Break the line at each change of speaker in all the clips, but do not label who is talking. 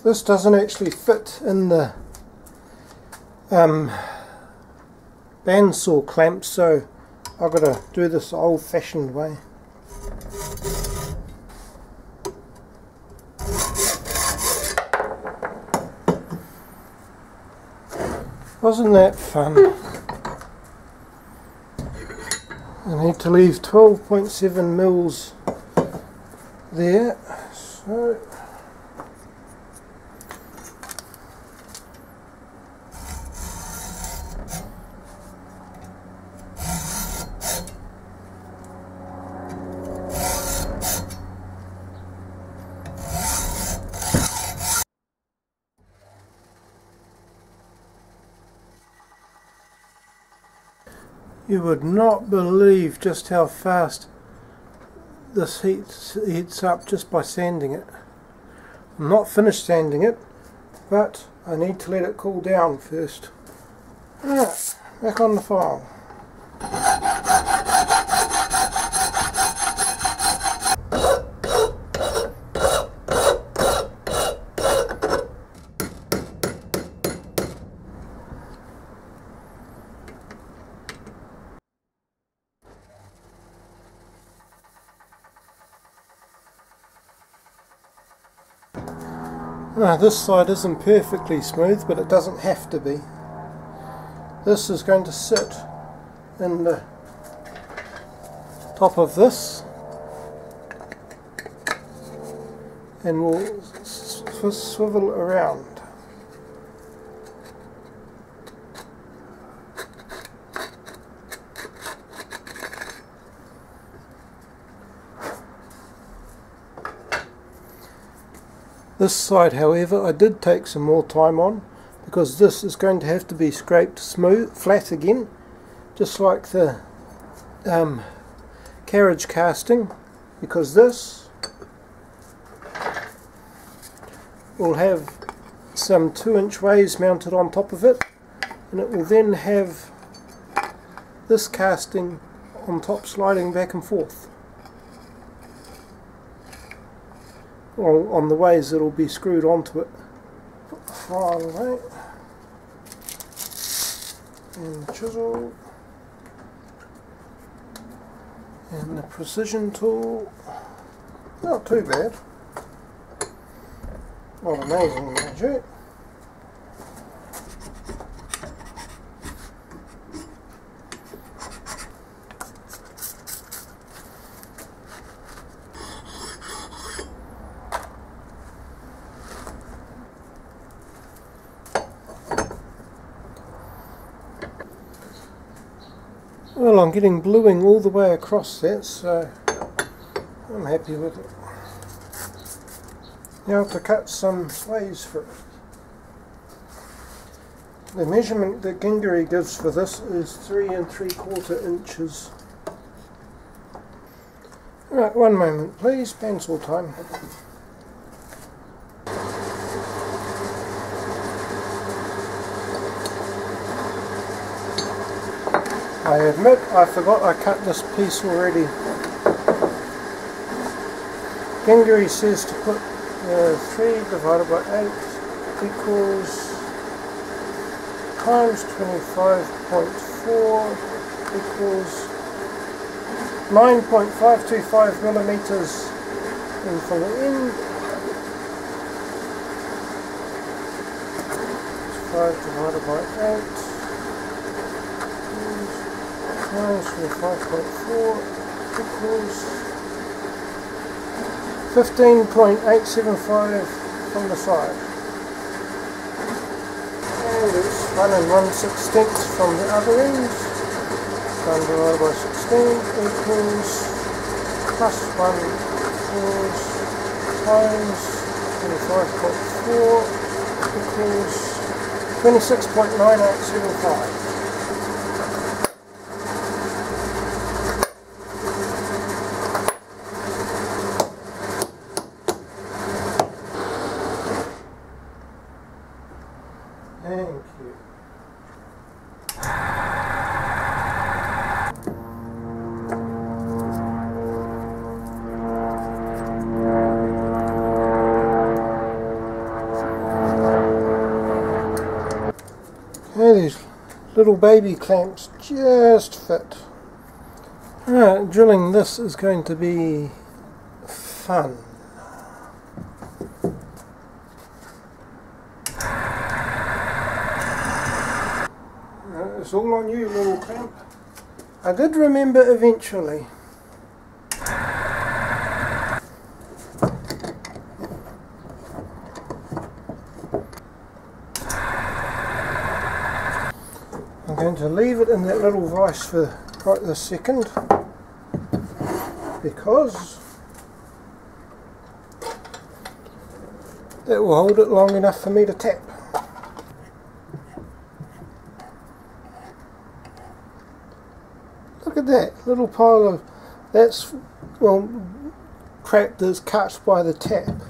This doesn't actually fit in the bandsaw clamp, so I've got to do this the old-fashioned way. Wasn't that fun? I need to leave 12.7 mils there, so you would not believe just how fast this heats up just by sanding it. I'm not finished sanding it, but I need to let it cool down first. Right, back on the file. Now, this side isn't perfectly smooth, but it doesn't have to be. This is going to sit in the top of this and will swivel around. This side, however, I did take some more time on, because this is going to have to be scraped smooth, flat again, just like the carriage casting, because this will have some 2-inch ways mounted on top of it, and it will then have this casting on top sliding back and forth. On the ways that will be screwed onto it. Put the file away and the chisel and the precision tool. Not too bad. Not amazing, mind you. Well, I'm getting bluing all the way across that, so I'm happy with it. Now to cut some ways for it. The measurement that Gingery gives for this is 3 3/4 inches. Right, one moment please, pencil time. I admit I forgot I cut this piece already. Gingery says to put 3 divided by 8 equals times 25.4 equals 9.525 millimeters in from the end. 5 divided by 8 times 25.4 equals 15.875 from the side. And it's 1 1/16 from the other end. 1 divided by 16 equals plus 1 equals times 25.4 equals 26.9875. Thank you. little baby clamps just fit. Alright, drilling this is going to be fun. It's all on you, little clamp. I did remember eventually. I'm going to leave it in that little vise for right this second, because that will hold it long enough for me to tap. Look at that little pile of, that's, well, crap that's cut by the tap.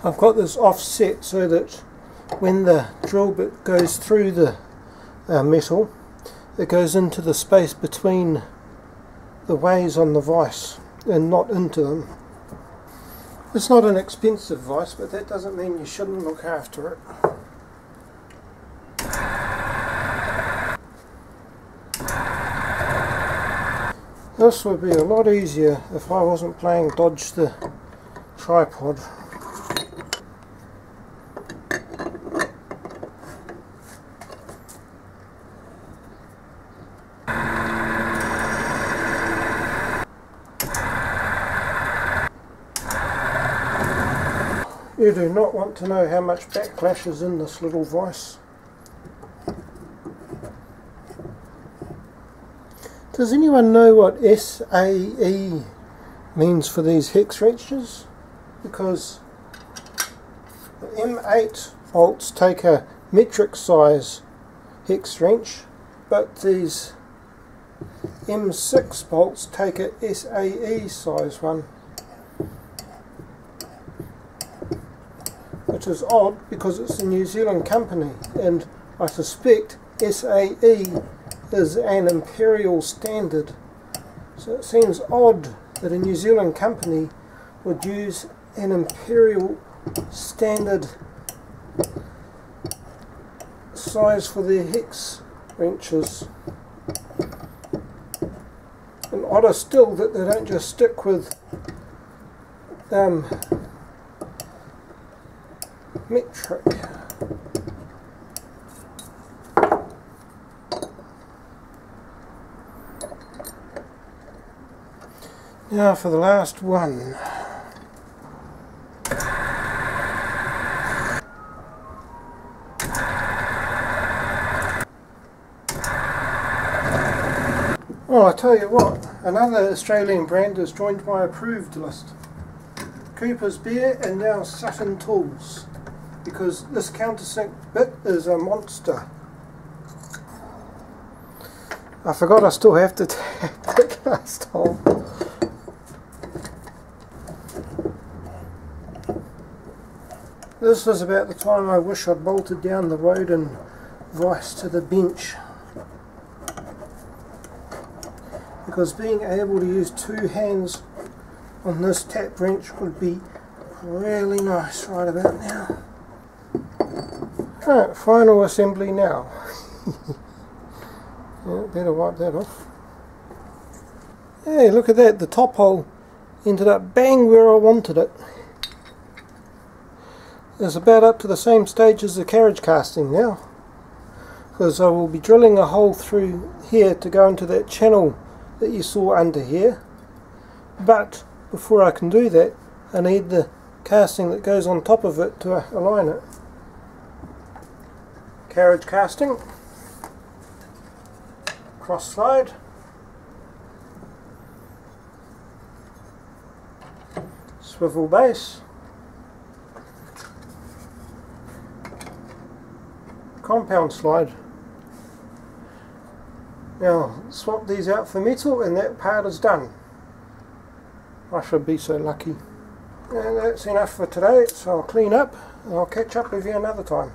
I've got this offset so that when the drill bit goes through the metal, it goes into the space between the ways on the vise and not into them. It's not an expensive vise, but that doesn't mean you shouldn't look after it. This would be a lot easier if I wasn't playing dodge the tripod. You do not want to know how much backlash is in this little vise. Does anyone know what SAE means for these hex wrenches? Because the M8 bolts take a metric size hex wrench, but these M6 bolts take a SAE size one. Which is odd because it's a New Zealand company, and I suspect SAE is an imperial standard. So it seems odd that a New Zealand company would use an imperial standard size for their hex wrenches. And odder still that they don't just stick with metric. Now for the last one. Well, I tell you what, another Australian brand has joined my approved list. Cooper's Beer and now Sutton Tools, because this countersink bit is a monster. I forgot I still have to tap the cast hole. This was about the time I wish I'd bolted down the Woden vise to the bench, because being able to use two hands on this tap wrench would be really nice right about now. Right, final assembly now. Yeah, better wipe that off. Hey, look at that, the top hole ended up bang where I wanted it. It's about up to the same stage as the carriage casting now, because I will be drilling a hole through here to go into that channel that you saw under here. But before I can do that, I need the casting that goes on top of it to align it. Carriage casting, cross slide, swivel base, compound slide. Now swap these out for metal and that part is done. I should be so lucky. And that's enough for today, so I'll clean up and I'll catch up with you another time.